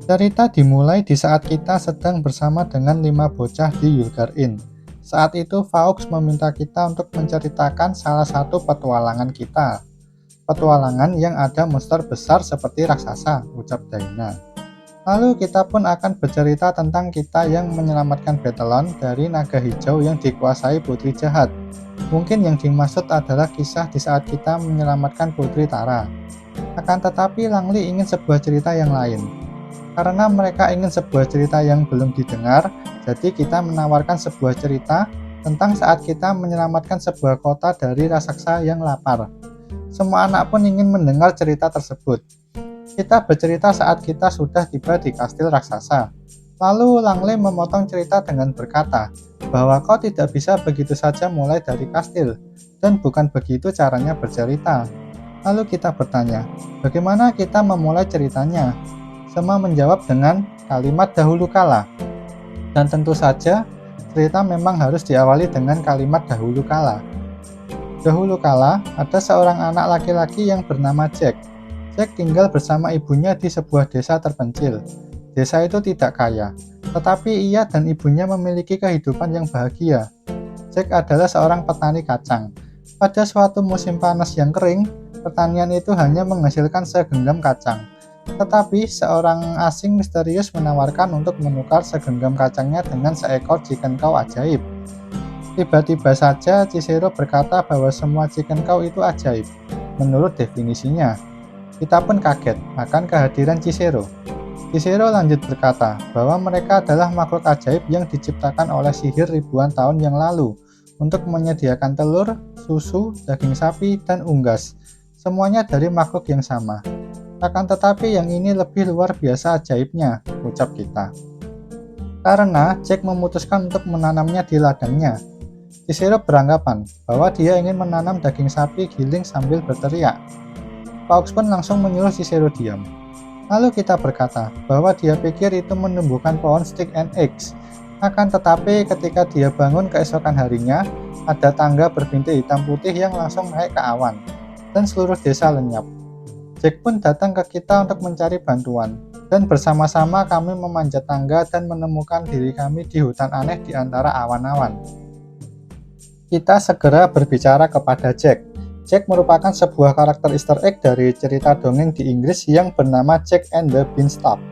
Cerita dimulai di saat kita sedang bersama dengan 5 bocah di Yulgar Inn. Saat itu Faux meminta kita untuk menceritakan salah satu petualangan kita. Petualangan yang ada monster besar seperti raksasa, ucap Daina. Lalu kita pun akan bercerita tentang kita yang menyelamatkan Betelon dari naga hijau yang dikuasai putri jahat. Mungkin yang dimaksud adalah kisah di saat kita menyelamatkan Putri Tara. Akan tetapi Langli ingin sebuah cerita yang lain. Karena mereka ingin sebuah cerita yang belum didengar, jadi kita menawarkan sebuah cerita tentang saat kita menyelamatkan sebuah kota dari raksasa yang lapar. Semua anak pun ingin mendengar cerita tersebut. Kita bercerita saat kita sudah tiba di kastil raksasa. Lalu Langle memotong cerita dengan berkata bahwa kau tidak bisa begitu saja mulai dari kastil, dan bukan begitu caranya bercerita. Lalu kita bertanya, bagaimana kita memulai ceritanya? Semua menjawab dengan kalimat dahulu kala. Dan tentu saja, cerita memang harus diawali dengan kalimat dahulu kala. Dahulu kala, ada seorang anak laki-laki yang bernama Jack. Jack tinggal bersama ibunya di sebuah desa terpencil. Desa itu tidak kaya, tetapi ia dan ibunya memiliki kehidupan yang bahagia. Jack adalah seorang petani kacang. Pada suatu musim panas yang kering, pertanian itu hanya menghasilkan segenggam kacang. Tetapi seorang asing misterius menawarkan untuk menukar segenggam kacangnya dengan seekor chicken cow ajaib. Tiba-tiba saja Chishiro berkata bahwa semua chicken cow itu ajaib, menurut definisinya. Kita pun kaget akan kehadiran Chishiro. Chishiro lanjut berkata bahwa mereka adalah makhluk ajaib yang diciptakan oleh sihir ribuan tahun yang lalu untuk menyediakan telur, susu, daging sapi, dan unggas. Semuanya dari makhluk yang sama. Akan tetapi yang ini lebih luar biasa ajaibnya, ucap kita. Karena Jack memutuskan untuk menanamnya di ladangnya. Chishiro beranggapan bahwa dia ingin menanam daging sapi giling sambil berteriak. Faux pun langsung menyuruh Chishiro diam. Lalu kita berkata bahwa dia pikir itu menumbuhkan pohon stick and eggs. Akan tetapi ketika dia bangun keesokan harinya, ada tangga berbintik hitam putih yang langsung naik ke awan, dan seluruh desa lenyap. Jack pun datang ke kita untuk mencari bantuan, dan bersama-sama kami memanjat tangga dan menemukan diri kami di hutan aneh di antara awan-awan. Kita segera berbicara kepada Jack. Jack merupakan sebuah karakter Easter egg dari cerita dongeng di Inggris yang bernama Jack and the Beanstalk.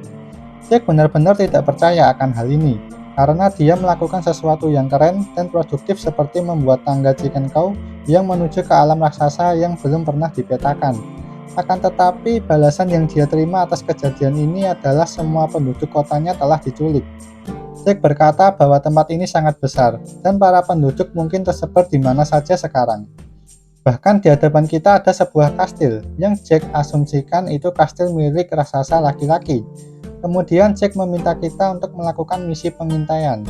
Jack benar-benar tidak percaya akan hal ini, karena dia melakukan sesuatu yang keren dan produktif seperti membuat tangga chicken cow yang menuju ke alam raksasa yang belum pernah dipetakan. Akan tetapi, balasan yang dia terima atas kejadian ini adalah semua penduduk kotanya telah diculik. Jack berkata bahwa tempat ini sangat besar, dan para penduduk mungkin tersebar di mana saja sekarang. Bahkan di hadapan kita ada sebuah kastil, yang Jack asumsikan itu kastil milik raksasa laki-laki. Kemudian Jack meminta kita untuk melakukan misi pengintaian.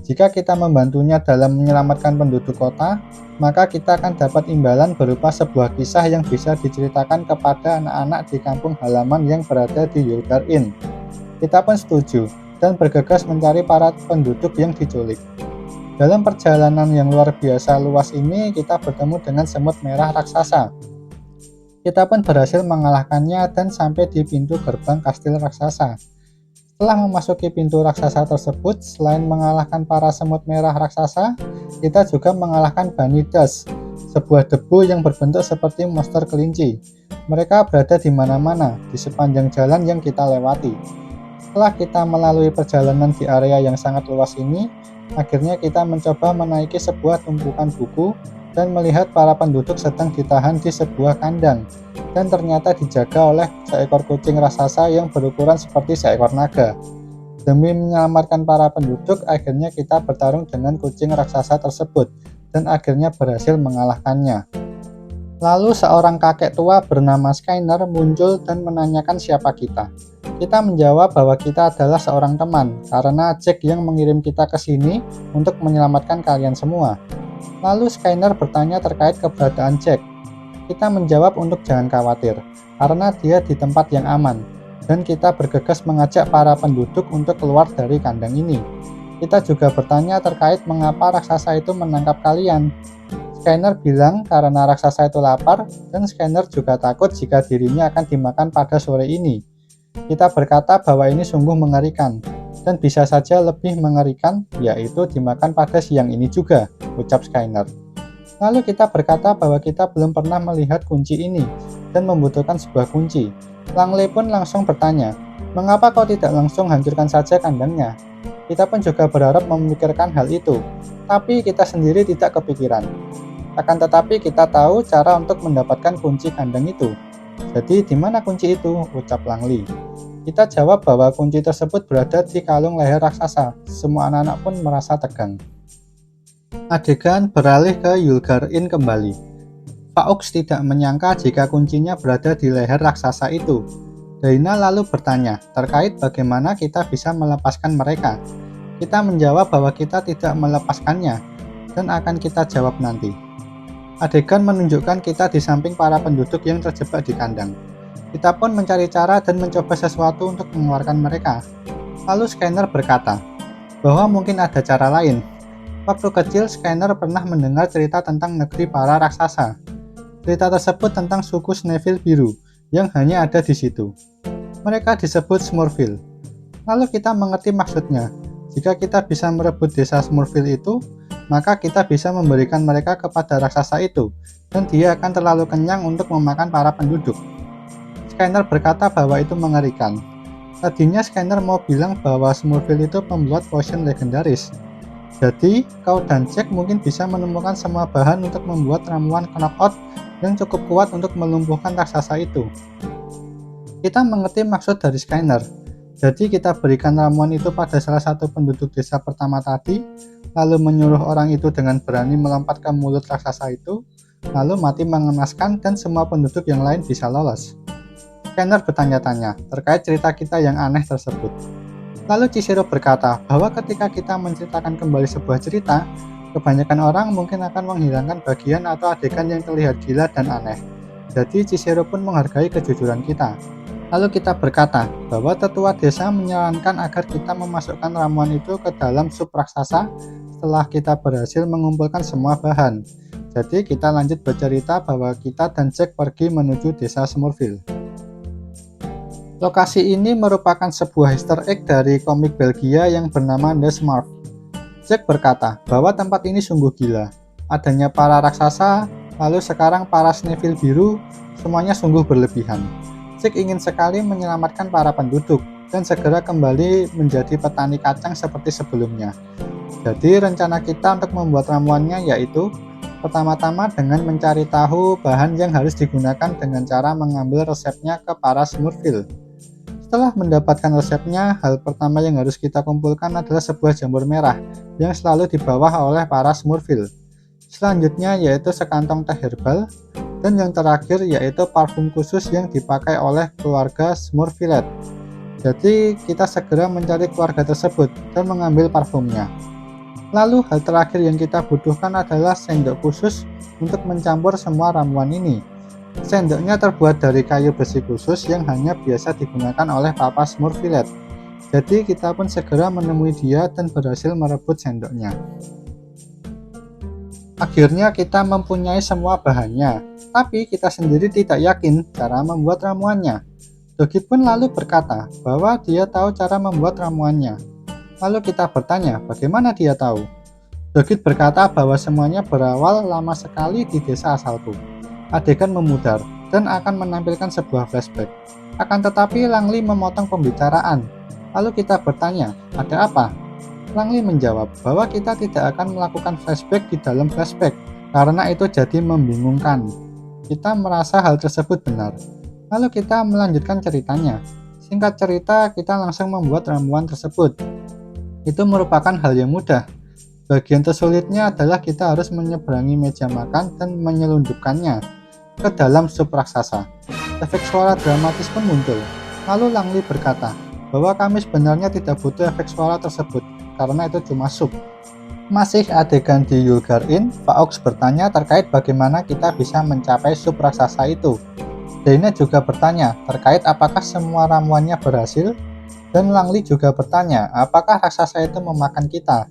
Jika kita membantunya dalam menyelamatkan penduduk kota, maka kita akan dapat imbalan berupa sebuah kisah yang bisa diceritakan kepada anak-anak di kampung halaman yang berada di Yulgar Inn. Kita pun setuju dan bergegas mencari para penduduk yang diculik. Dalam perjalanan yang luar biasa luas ini, kita bertemu dengan semut merah raksasa. Kita pun berhasil mengalahkannya dan sampai di pintu gerbang kastil raksasa. Setelah memasuki pintu raksasa tersebut, selain mengalahkan para semut merah raksasa, kita juga mengalahkan Bunny Dust, sebuah debu yang berbentuk seperti monster kelinci. Mereka berada di mana-mana, di sepanjang jalan yang kita lewati. Setelah kita melalui perjalanan di area yang sangat luas ini, akhirnya kita mencoba menaiki sebuah tumpukan buku dan melihat para penduduk sedang ditahan di sebuah kandang, dan ternyata dijaga oleh seekor kucing raksasa yang berukuran seperti seekor naga. Demi menyelamatkan para penduduk, akhirnya kita bertarung dengan kucing raksasa tersebut, dan akhirnya berhasil mengalahkannya. Lalu seorang kakek tua bernama Skyner muncul dan menanyakan siapa kita. Kita menjawab bahwa kita adalah seorang teman, karena Jack yang mengirim kita ke sini untuk menyelamatkan kalian semua. Lalu Skyner bertanya terkait keberadaan Jack. Kita menjawab untuk jangan khawatir, karena dia di tempat yang aman, dan kita bergegas mengajak para penduduk untuk keluar dari kandang ini. Kita juga bertanya terkait mengapa raksasa itu menangkap kalian. Skyner bilang karena raksasa itu lapar, dan Skyner juga takut jika dirinya akan dimakan pada sore ini. Kita berkata bahwa ini sungguh mengerikan, dan bisa saja lebih mengerikan, yaitu dimakan pada siang ini juga, ucap Skyner. Lalu kita berkata bahwa kita belum pernah melihat kunci ini, dan membutuhkan sebuah kunci. Langley pun langsung bertanya, mengapa kau tidak langsung hancurkan saja kandangnya? Kita pun juga berharap memikirkan hal itu, tapi kita sendiri tidak kepikiran. Akan tetapi kita tahu cara untuk mendapatkan kunci kandang itu. Jadi di mana kunci itu? Ucap Langley. Kita jawab bahwa kunci tersebut berada di kalung leher raksasa. Semua anak-anak pun merasa tegang. Adegan beralih ke Yulgar Inn kembali. Fawkes tidak menyangka jika kuncinya berada di leher raksasa itu. Daina lalu bertanya terkait bagaimana kita bisa melepaskan mereka. Kita menjawab bahwa kita tidak melepaskannya, dan akan kita jawab nanti. Adegan menunjukkan kita di samping para penduduk yang terjebak di kandang. Kita pun mencari cara dan mencoba sesuatu untuk mengeluarkan mereka. Lalu Skyner berkata bahwa mungkin ada cara lain. Waktu kecil, Skyner pernah mendengar cerita tentang negeri para raksasa. Cerita tersebut tentang suku Sneville biru yang hanya ada di situ. Mereka disebut Smurfil. Lalu kita mengerti maksudnya. Jika kita bisa merebut desa Smurfil itu, maka kita bisa memberikan mereka kepada raksasa itu, dan dia akan terlalu kenyang untuk memakan para penduduk. Skyner berkata bahwa itu mengerikan. Tadinya Skyner mau bilang bahwa Smurfil itu pembuat potion legendaris. Jadi, kau dan Jack mungkin bisa menemukan semua bahan untuk membuat ramuan knockout yang cukup kuat untuk melumpuhkan raksasa itu. Kita mengerti maksud dari Skyner. Jadi kita berikan ramuan itu pada salah satu penduduk desa pertama tadi, lalu menyuruh orang itu dengan berani melompat ke mulut raksasa itu, lalu mati mengenaskan dan semua penduduk yang lain bisa lolos. Skyner bertanya-tanya terkait cerita kita yang aneh tersebut. Lalu Chihiro berkata bahwa ketika kita menceritakan kembali sebuah cerita, kebanyakan orang mungkin akan menghilangkan bagian atau adegan yang terlihat gila dan aneh. Jadi Chihiro pun menghargai kejujuran kita. Lalu kita berkata bahwa tetua desa menyarankan agar kita memasukkan ramuan itu ke dalam sup raksasa setelah kita berhasil mengumpulkan semua bahan. Jadi kita lanjut bercerita bahwa kita dan Jack pergi menuju desa Smurfil. Lokasi ini merupakan sebuah Easter egg dari komik Belgia yang bernama The Smurf. Jack berkata bahwa tempat ini sungguh gila. Adanya para raksasa, lalu sekarang para Sneville biru, semuanya sungguh berlebihan. Jack ingin sekali menyelamatkan para penduduk dan segera kembali menjadi petani kacang seperti sebelumnya. Jadi rencana kita untuk membuat ramuannya yaitu pertama-tama dengan mencari tahu bahan yang harus digunakan dengan cara mengambil resepnya ke para Smurfil. Setelah mendapatkan resepnya, hal pertama yang harus kita kumpulkan adalah sebuah jamur merah yang selalu dibawa oleh para Smurfil. Selanjutnya yaitu sekantong teh herbal, dan yang terakhir yaitu parfum khusus yang dipakai oleh keluarga Smurfilet. Jadi kita segera mencari keluarga tersebut dan mengambil parfumnya. Lalu hal terakhir yang kita butuhkan adalah sendok khusus untuk mencampur semua ramuan ini. Sendoknya terbuat dari kayu besi khusus yang hanya biasa digunakan oleh Papa Smurfilet. Jadi kita pun segera menemui dia dan berhasil merebut sendoknya. Akhirnya kita mempunyai semua bahannya, tapi kita sendiri tidak yakin cara membuat ramuannya. Dogit pun lalu berkata bahwa dia tahu cara membuat ramuannya. Lalu kita bertanya bagaimana dia tahu. Dogit berkata bahwa semuanya berawal lama sekali di desa asalku. Adegan memudar dan akan menampilkan sebuah flashback. Akan tetapi Langley memotong pembicaraan. Lalu kita bertanya, ada apa? Langley menjawab bahwa kita tidak akan melakukan flashback di dalam flashback karena itu jadi membingungkan. Kita merasa hal tersebut benar. Lalu kita melanjutkan ceritanya. Singkat cerita, kita langsung membuat ramuan tersebut. Itu merupakan hal yang mudah. Bagian tersulitnya adalah kita harus menyeberangi meja makan dan menyelundupkannya ke dalam sup raksasa. Efek suara dramatis pun muncul. Lalu Langley berkata bahwa kami sebenarnya tidak butuh efek suara tersebut karena itu cuma sup. Masih adegan di Yulgar Inn, Fawkes bertanya terkait bagaimana kita bisa mencapai sup raksasa itu. Daina juga bertanya terkait apakah semua ramuannya berhasil, dan Langley juga bertanya apakah raksasa itu memakan kita.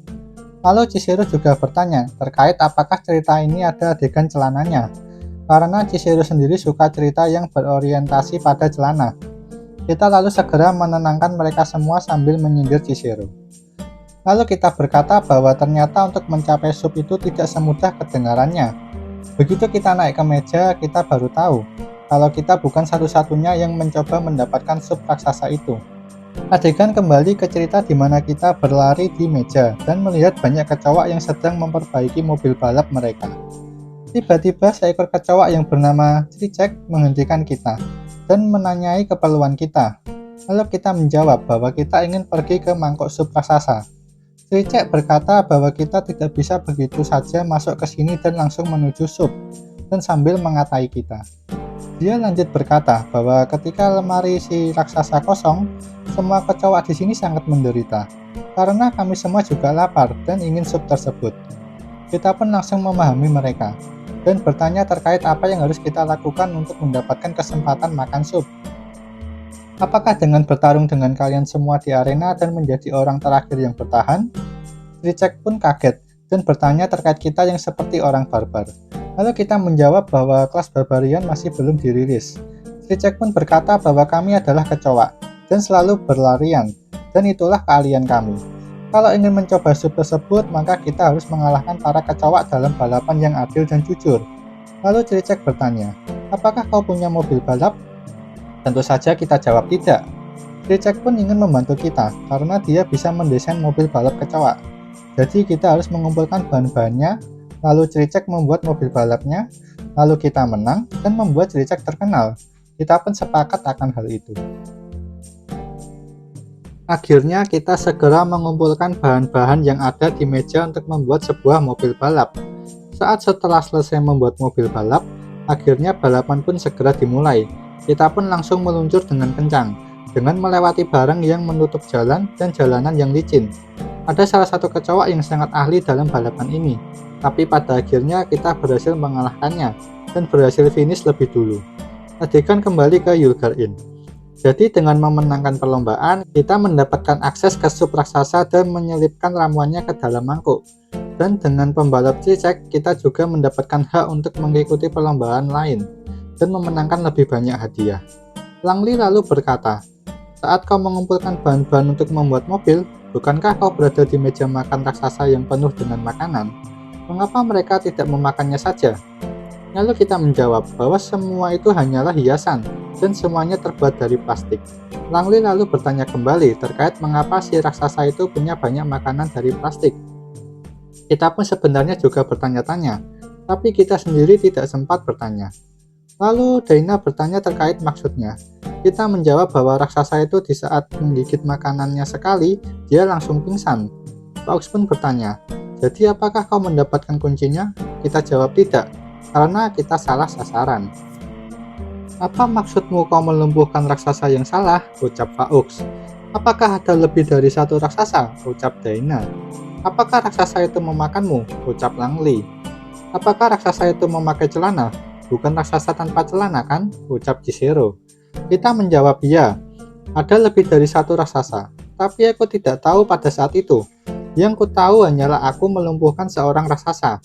Lalu Chihiro juga bertanya terkait apakah cerita ini ada adegan celananya, karena Chihiro sendiri suka cerita yang berorientasi pada celana. Kita lalu segera menenangkan mereka semua sambil menyindir Chihiro. Lalu kita berkata bahwa ternyata untuk mencapai sup itu tidak semudah kedengarannya. Begitu kita naik ke meja, kita baru tahu kalau kita bukan satu-satunya yang mencoba mendapatkan sup raksasa itu. Adegan kembali ke cerita di mana kita berlari di meja dan melihat banyak kecoa yang sedang memperbaiki mobil balap mereka. Tiba-tiba seekor kecoa yang bernama Cricek menghentikan kita dan menanyai keperluan kita. Lalu kita menjawab bahwa kita ingin pergi ke mangkok sup raksasa. Cricek berkata bahwa kita tidak bisa begitu saja masuk ke sini dan langsung menuju sup, dan sambil mengatai kita. Dia lanjut berkata bahwa ketika lemari si raksasa kosong, semua kecoa di sini sangat menderita, karena kami semua juga lapar dan ingin sup tersebut. Kita pun langsung memahami mereka, dan bertanya terkait apa yang harus kita lakukan untuk mendapatkan kesempatan makan sup. Apakah dengan bertarung dengan kalian semua di arena dan menjadi orang terakhir yang bertahan? Cricek pun kaget dan bertanya terkait kita yang seperti orang barbar. Lalu kita menjawab bahwa kelas barbarian masih belum dirilis. Cricek pun berkata bahwa kami adalah kecoa dan selalu berlarian, dan itulah keahlian kami. Kalau ingin mencoba sup tersebut, maka kita harus mengalahkan para kecoa dalam balapan yang adil dan jujur. Lalu Cricek bertanya, apakah kau punya mobil balap? Tentu saja kita jawab tidak. Cricek pun ingin membantu kita karena dia bisa mendesain mobil balap kecoa. Jadi kita harus mengumpulkan bahan-bahannya, lalu Cricek membuat mobil balapnya, lalu kita menang dan membuat Cricek terkenal. Kita pun sepakat akan hal itu. Akhirnya kita segera mengumpulkan bahan-bahan yang ada di meja untuk membuat sebuah mobil balap. Saat setelah selesai membuat mobil balap, akhirnya balapan pun segera dimulai. Kita pun langsung meluncur dengan kencang, dengan melewati barang yang menutup jalan dan jalanan yang licin. Ada salah satu kecoa yang sangat ahli dalam balapan ini, tapi pada akhirnya kita berhasil mengalahkannya dan berhasil finish lebih dulu. Adegan kembali ke Ylgar Inn. Jadi dengan memenangkan perlombaan, kita mendapatkan akses ke sup raksasa dan menyelipkan ramuannya ke dalam mangkuk. Dan dengan pembalap Cricek, kita juga mendapatkan hak untuk mengikuti perlombaan lain dan memenangkan lebih banyak hadiah. Langli lalu berkata, saat kau mengumpulkan bahan-bahan untuk membuat mobil, bukankah kau berada di meja makan raksasa yang penuh dengan makanan? Mengapa mereka tidak memakannya saja? Lalu kita menjawab bahwa semua itu hanyalah hiasan dan semuanya terbuat dari plastik. Langli lalu bertanya kembali terkait mengapa si raksasa itu punya banyak makanan dari plastik. Kita pun sebenarnya juga bertanya-tanya, tapi kita sendiri tidak sempat bertanya. Lalu Daina bertanya terkait maksudnya. Kita menjawab bahwa raksasa itu di saat menggigit makanannya sekali, dia langsung pingsan. Faux pun bertanya, jadi apakah kau mendapatkan kuncinya? Kita jawab tidak, karena kita salah sasaran. Apa maksudmu kau melumpuhkan raksasa yang salah? Ucap Faux. Apakah ada lebih dari satu raksasa? Ucap Daina. Apakah raksasa itu memakanmu? Ucap Langli. Apakah raksasa itu memakai celana? Bukan raksasa tanpa celana kan? Ucap Chihiro. Kita menjawab iya, ada lebih dari satu raksasa, tapi aku tidak tahu pada saat itu. Yang ku tahu hanyalah aku melumpuhkan seorang raksasa.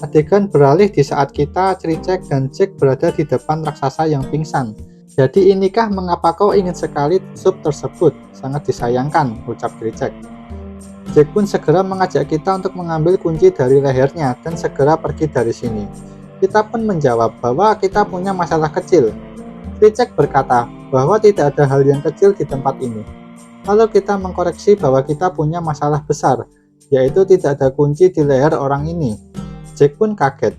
Adegan beralih di saat kita, Cricek dan Jack berada di depan raksasa yang pingsan. Jadi inikah mengapa kau ingin sekali sup tersebut? Sangat disayangkan, ucap Cricek. Jack pun segera mengajak kita untuk mengambil kunci dari lehernya dan segera pergi dari sini. Kita pun menjawab bahwa kita punya masalah kecil. Cricek berkata bahwa tidak ada hal yang kecil di tempat ini. Lalu kita mengkoreksi bahwa kita punya masalah besar, yaitu tidak ada kunci di leher orang ini. Jack pun kaget.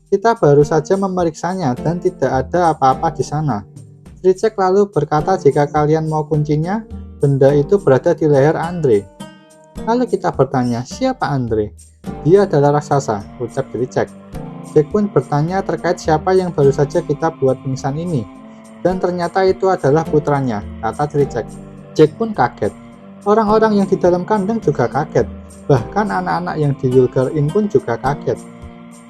Kita baru saja memeriksanya dan tidak ada apa-apa di sana. Cricek lalu berkata jika kalian mau kuncinya, benda itu berada di leher Andre. Lalu kita bertanya, siapa Andre? Dia adalah raksasa, ucap Cricek. Jack pun bertanya terkait siapa yang baru saja kita buat pingsan ini. Dan ternyata itu adalah putranya, kata Cricek. Jack pun kaget. Orang-orang yang di dalam kandang juga kaget. Bahkan anak-anak yang di Ylgar Inn pun juga kaget.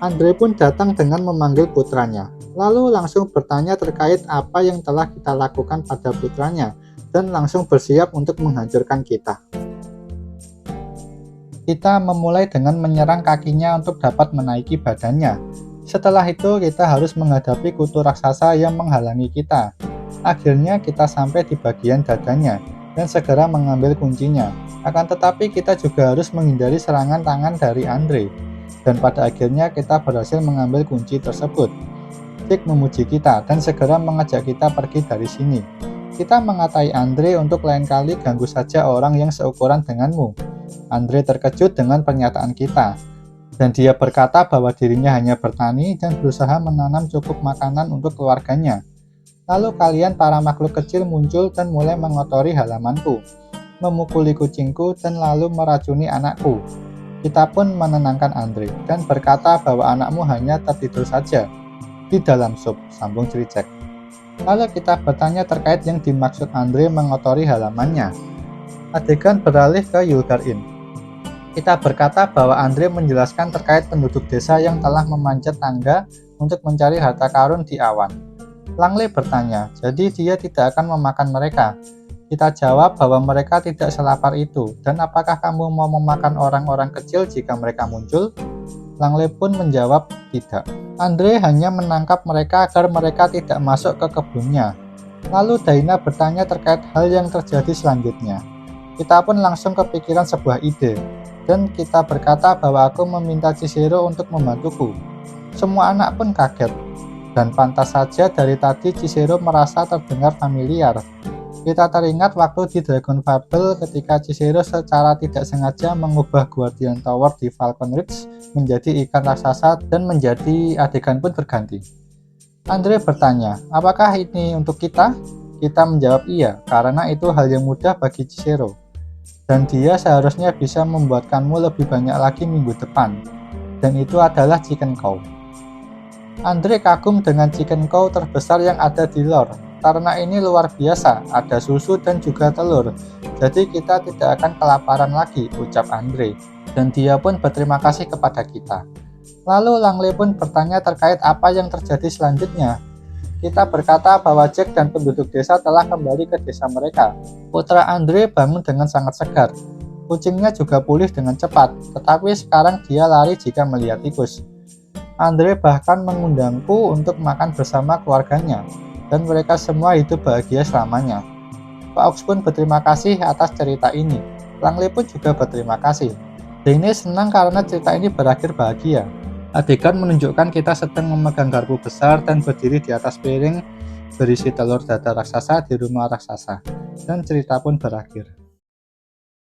Andre pun datang dengan memanggil putranya. Lalu langsung bertanya terkait apa yang telah kita lakukan pada putranya. Dan langsung bersiap untuk menghancurkan kita. Kita memulai dengan menyerang kakinya untuk dapat menaiki badannya. Setelah itu kita harus menghadapi kutu raksasa yang menghalangi kita. Akhirnya kita sampai di bagian dadanya dan segera mengambil kuncinya. Akan tetapi kita juga harus menghindari serangan tangan dari Andre. Dan pada akhirnya kita berhasil mengambil kunci tersebut. Jack memuji kita dan segera mengajak kita pergi dari sini. Kita mengatai Andre untuk lain kali ganggu saja orang yang seukuran denganmu. Andre terkejut dengan pernyataan kita. Dan dia berkata bahwa dirinya hanya bertani dan berusaha menanam cukup makanan untuk keluarganya. Lalu kalian para makhluk kecil muncul dan mulai mengotori halamanku, memukuli kucingku dan lalu meracuni anakku. Kita pun menenangkan Andre dan berkata bahwa anakmu hanya tertidur saja di dalam sup, sambung Cricek. Lalu kita bertanya terkait yang dimaksud Andre mengotori halamannya. Adegan beralih ke Yulgarin. Kita berkata bahwa Andre menjelaskan terkait penduduk desa yang telah memanjat tangga untuk mencari harta karun di awan. Langley bertanya, jadi dia tidak akan memakan mereka? Kita jawab bahwa mereka tidak selapar itu, dan apakah kamu mau memakan orang-orang kecil jika mereka muncul? Langley pun menjawab tidak. Andre hanya menangkap mereka agar mereka tidak masuk ke kebunnya. Lalu Daina bertanya terkait hal yang terjadi selanjutnya. Kita pun langsung kepikiran sebuah ide, dan kita berkata bahwa aku meminta Chishiro untuk membantuku. Semua anak pun kaget. Dan pantas saja dari tadi Chishiro merasa terdengar familiar. Kita teringat waktu di Dragon Fable ketika Chishiro secara tidak sengaja mengubah Guardian Tower di Falcon Ridge menjadi ikan raksasa dan menjadi adegan pun berganti. Andre bertanya, apakah ini untuk kita? Kita menjawab iya, karena itu hal yang mudah bagi Chishiro. Dan dia seharusnya bisa membuatkanmu lebih banyak lagi minggu depan. Dan itu adalah Chicken Cow. Andre kagum dengan chicken cow terbesar yang ada di lore. Karena ini luar biasa, ada susu dan juga telur. Jadi kita tidak akan kelaparan lagi, ucap Andre. Dan dia pun berterima kasih kepada kita. Lalu Langley pun bertanya terkait apa yang terjadi selanjutnya. Kita berkata bahwa Jack dan penduduk desa telah kembali ke desa mereka. Putra Andre bangun dengan sangat segar. Kucingnya juga pulih dengan cepat, tetapi sekarang dia lari jika melihat tikus. Andre bahkan mengundangku untuk makan bersama keluarganya, dan mereka semua hidup bahagia selamanya. Pak Ox pun berterima kasih atas cerita ini. Langley pun juga berterima kasih. Dene senang karena cerita ini berakhir bahagia. Adegan menunjukkan kita sedang memegang garpu besar dan berdiri di atas piring berisi telur dadar raksasa di rumah raksasa, dan cerita pun berakhir.